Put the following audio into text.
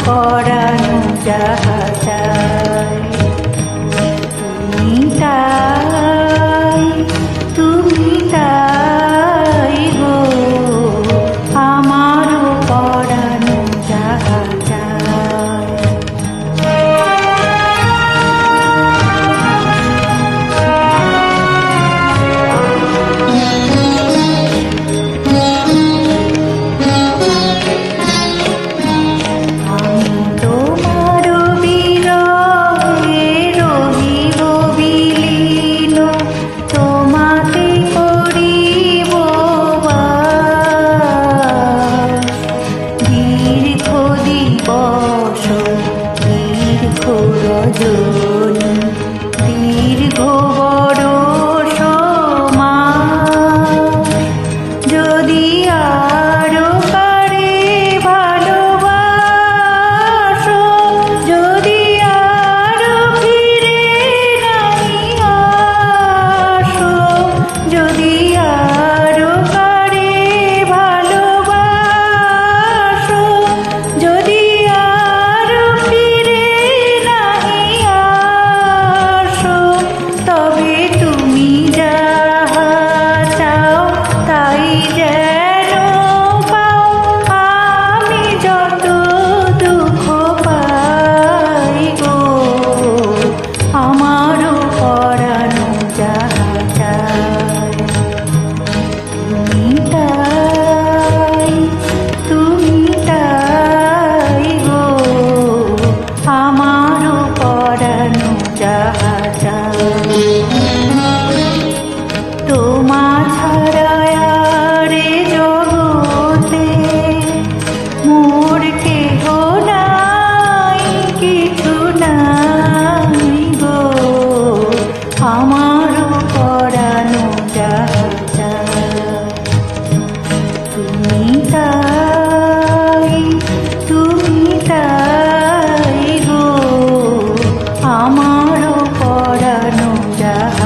পরানো যাহা চায় তুমি তাই গো আমারও পরানো যাহা চায়। রজনী দীর্ঘ বরষ মাস যদি আরো কারে ভালোবাসো, যদি আরো ফিরে নাই আসো, যদি আরো কারে ভালোবাসো, যদি আরো ফিরে তবে তুমি যাহা চাও তাই যেন পাও। আমি যত দুঃখ পাই গো আমারও পরানো যাহা চায় তুমি তাই গো আমারও পরানো যাহা চায়। তোমা ছাড়া রে জগতে মোর কেহ নাই, কিছু নাই গো আমারও পরানো যাহা চায় তুমি তাই গো আমারও পরানো যাহা